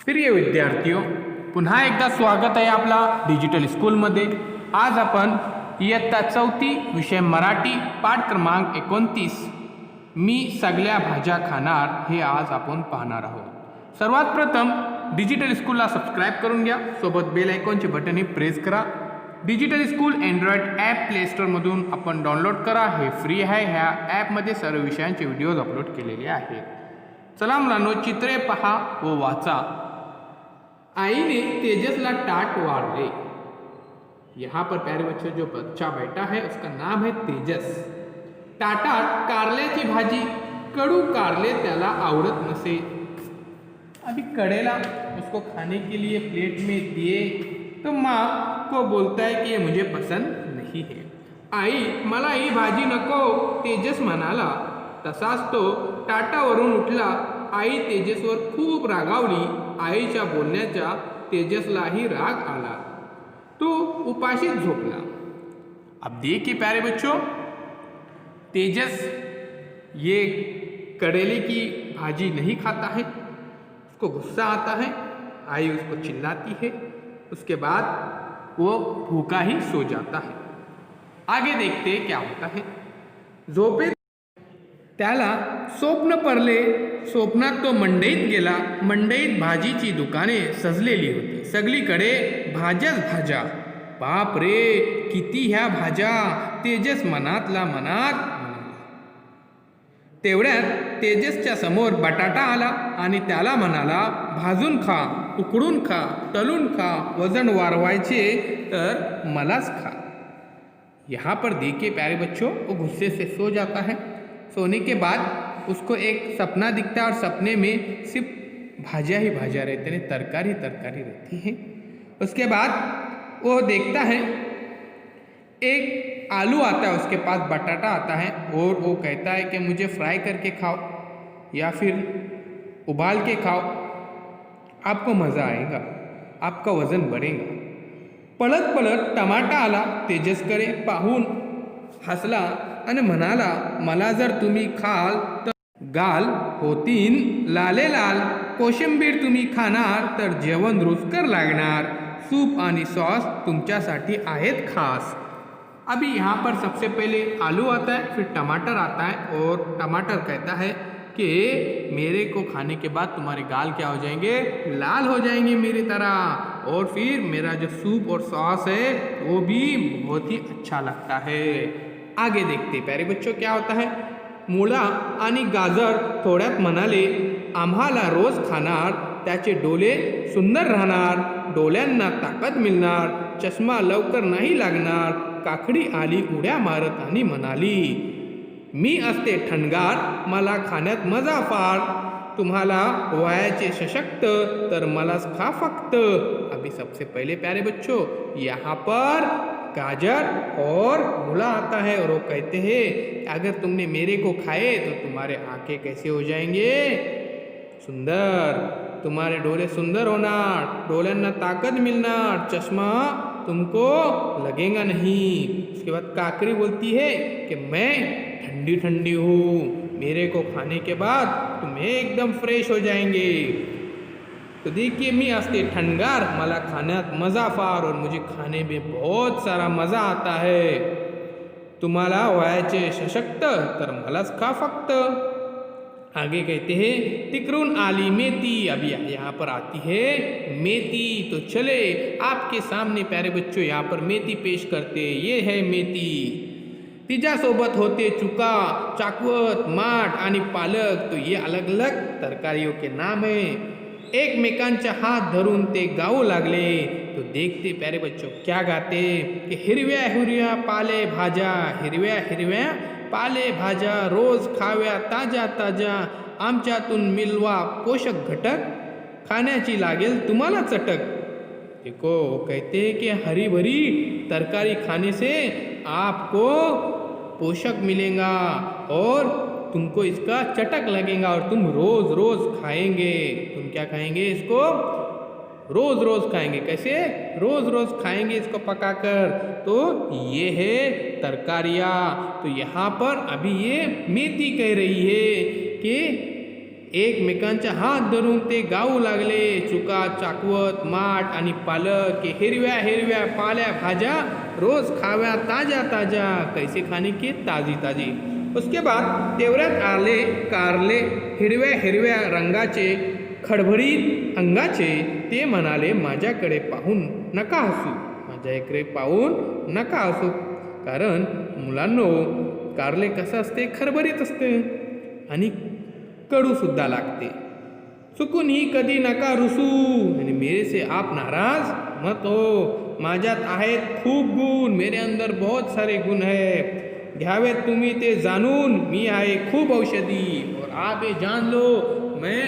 प्रिय विद्यार्थियों, पुन्हा एकदा स्वागत आहे आपला डिजिटल स्कूलमध्ये। आज आपण इयत्ता 4थी विषय मराठी पाठ क्रमांक 29 मी सगळ्या भाज्या खाणार हे आज आपण पाहणार आहोत। सर्वात प्रथम डिजिटल स्कूलला सबस्क्राइब करून घ्या, सोबत बेल आयकॉनचे बटन प्रेस करा। Digital school Android app play स्टोअरमधून आपण डाउनलोड करा, हे फ्री आहे। ह्या ॲपमध्ये सर्व विषयांचे व्हिडिओज अपलोड केलेले आहेत। चला मुलांनो, चित्रे पहा व वाचा। आई ने तेजस ला टाट वाढले। यहाँ पर प्यारे बच्चों जो बच्चा बैठा है उसका नाम है तेजस। टाटात कारल्याची भाजी, कडू कारले त्याला आवडत नसे। अभी कड़ेला उसको खाने के लिए प्लेट में दिए तो माँ को बोलता है कि ये मुझे पसंद नहीं है। आई मला ही भाजी नको, तेजस म्हणाला। तसाच तो टाटावरून उठला। आई तेजसवर खूप रागावली। आईच्या बोलण्याचा तेजसलाही राग आला। तो उपाशीच झोपला। अब देखिए प्यारे बच्चों, तेजस ये करेले की भाजी नहीं खाता है, उसको गुस्सा आता है। आई उसको चिल्लाती है, उसके बाद वो भूखा ही सो जाता है। आगे देखते क्या होता है। झोपेत त्याला स्वप्न पडले। स्वप्नात तो मंडईत गेला। मंडईत भाजीची दुकाने सजलेली होती। सगळीकडे भाज्याच भाज्या। बाप रे, किती ह्या भाज्या, तेजस मनातला मनात म्हणाला। तेवढ्यात तेजसच्या समोर बटाटा आला आणि त्याला म्हणाला, भाजून खा, उकडून खा, तळून खा, वजन वाढवायचे तर मलाच खा। यहाँ पर देखिए प्यारे बच्चों, वो गुस्से से सो जाता है। सोने के बाद उसको एक सपना दिखता है और सपने में सिर्फ भाजिया ही भाजिया रहते हैं, तरकारी तरकारी रहती है। उसके बाद वो देखता है एक आलू आता है, उसके पास बटाटा आता है और वो कहता है कि मुझे फ्राई करके खाओ या फिर उबाल के खाओ, आपको मज़ा आएगा, आपका वजन बढ़ेगा। पळत पळत टमाटा आला। तेजसकडे पाहून हसला आणि म्हणाला, मला जर तुम्ही खाल तर गाल होतीन लाले लाल। कोशिंबीर तुम्ही खाणार तर जेवण रुचकर लागणार। सूप आणि सॉस तुमच्यासाठी आहेत खास। अभी यहाँ पर सबसे पहले आलू आता है, फिर टमाटर आता है और टमाटर कहता है कि मेरे को खाने के बाद तुम्हारे गाल क्या हो जाएंगे, लाल हो जाएंगे मेरी तरह, और फिर मेरा जो सूप और सॉस है वो भी बहुत ही अच्छा लगता है। आगे देखते प्यारे बच्चों क्या होता है। मुळा आणि गाजर थोड्यात म्हणाले, आम्हाला रोज खाणार, त्याचे डोळे सुंदर राहणार, डोळ्यांना ताकद मिळणार, चष्मा लवकर नाही लागणार। काकडी आली उड्या मारत आणि म्हणाली, मी असते ठणगार, मला खाण्यात मजा फार, तुम्हाला वयाचे सशक्त तर मलाच खा फक्त। अभी सबसे पहले प्यारे बच्चों, यहाँ पर गाजर और मूला आता है और वो कहते हैं अगर तुमने मेरे को खाए तो तुम्हारे आंखें कैसे हो जाएंगे, सुंदर, तुम्हारे डोले सुंदर होणार, डोल्यांना ताकत मिलणार, चश्मा तुमको लगेगा नहीं। उसके बाद काकड़ी बोलती है कि मैं ठंडी ठंडी हूँ, मेरे को खाने के बाद तुम एकदम फ्रेश हो जाएंगे। तो देखिए, मी असते ठंडगार, मला खाण्यात मज़ा फार और मुझे खाने में बहुत सारा मज़ा आता है, तुम्हाला वयाचे सशक्त तर मलाच खा फक्त। आगे कहते हैं तिकरून आली मेथी। अभी यहाँ पर आती है मेथी। तो चले आपके सामने प्यारे बच्चों यहाँ पर मेथी पेश करते। ये है मेथी। तिच्यासोबत होते चुका, चाकवत, माठ आणि पालक। तो ये अलग अलग तरकारियों के नाम है। एकमेकांच्या हात धरून ते गाऊ लागले। तो देखते प्यारे बच्चों क्या गाते कि हिरव्या हिरव्या पाले भाज्या, हिरव्या हिरव्या पाले भाज्या, रोज खाव्या ताज्या ताज्या, आमच्यातून मिलवा पोषक घटक, खाण्याची लागेल तुम्हाला चटक। देखो कहते हैं कि हरी भरी तरकारी खाने से आपको पोषक मिलेगा और तुमको इसका चटक लगेगा और तुम रोज रोज खाएंगे। तुम क्या खाएंगे, इसको रोज रोज खाएंगे। कैसे रोज रोज खाएंगे इसको पकाकर। तो ये है तरकारियाँ। तो यहाँ पर अभी ये मेथी कह रही है कि एकमेकांच्या हात धरून ते गाऊ लागले, चुका, चाकवत, माठ आणि पालक के हिरव्या हिरव्या पाल्या भाज्या रोज खाव्या ताज्या ताज्या, कैसे खाने की ताजी ताजी. उसके बाद तेवढ्यात आले कारले, हिरव्या हिरव्या रंगाचे, खडभडीत अंगाचे. ते म्हणाले, माझ्याकडे पाहून नका हसू, माझ्याकडे पाहून नका हसू. कारण मुलांनो, कारले कसं असते, खरबरीत असते आणि कडूसुद्धा लागते. चुकूनही कधी नका रुसू आणि मेरे से आप नाराज मत हो. माझ्यात आहेत खूप गुण, मेरे अंदर बहुत सारे गुण है. घ्यावेत तुम्ही ते जाणून, मी आहे खूप औषधी. और आप ये जान लो, मैं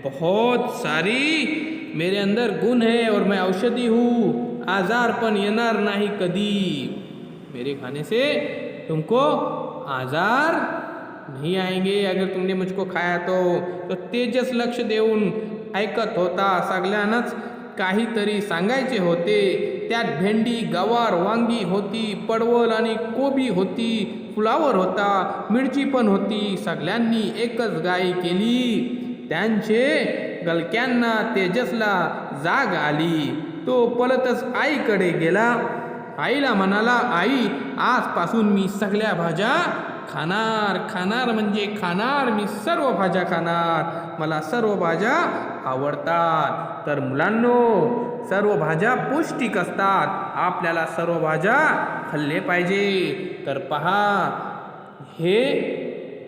बहुत सारी मेरे अंदर गुण है और मैं औषधी हूँ. आजारपण येणार नाही कधी. मेरे खाने से तुमको आजार नहीं आएंगे अगर तुमने मुझको खाया तो तेजस लक्ष देऊन ऐकत होता. सगळ्यांनाच काहीतरी सांगायचे होते. त्यात भेंडी, गवार, वांगी होती, पडवल आणि कोबी होती, फ्लावर होता, मिरची पण होती. सगळ्यांनी एकच गाय केली. त्यांचे गलक्यांना तेजसला जाग आली. तो पळतच आईकडे गेला. आईला म्हणाला, आई, आजपासून मी सगळ्या भाज्या खाणार. खाणार म्हणजे खाणार. मी सर्व भाज्या खाणार. मला सर्व भाज्या आवडतात. तर मुलांनो, सर्व भाज्या पौष्टिक असतात. आपल्याला सर्व भाज्या खाल्ले पाहिजे. तर पहा, हे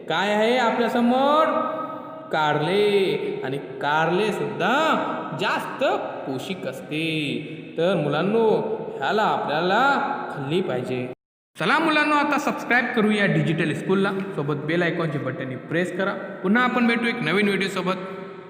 काय आहे आपल्यासमोर? कारले. आणि कारले सुद्धा जास्त पोषक असते. तर मुलांनो, ह्याला आपल्याला खाल्ली पाहिजे. चला मुलांनो, आता सबस्क्राईब करूया डिजिटल स्कूलला. सोबत बेल आयकॉनचे बटन प्रेस करा. पुन्हा आपण भेटू एक नवीन व्हिडिओ सोबत.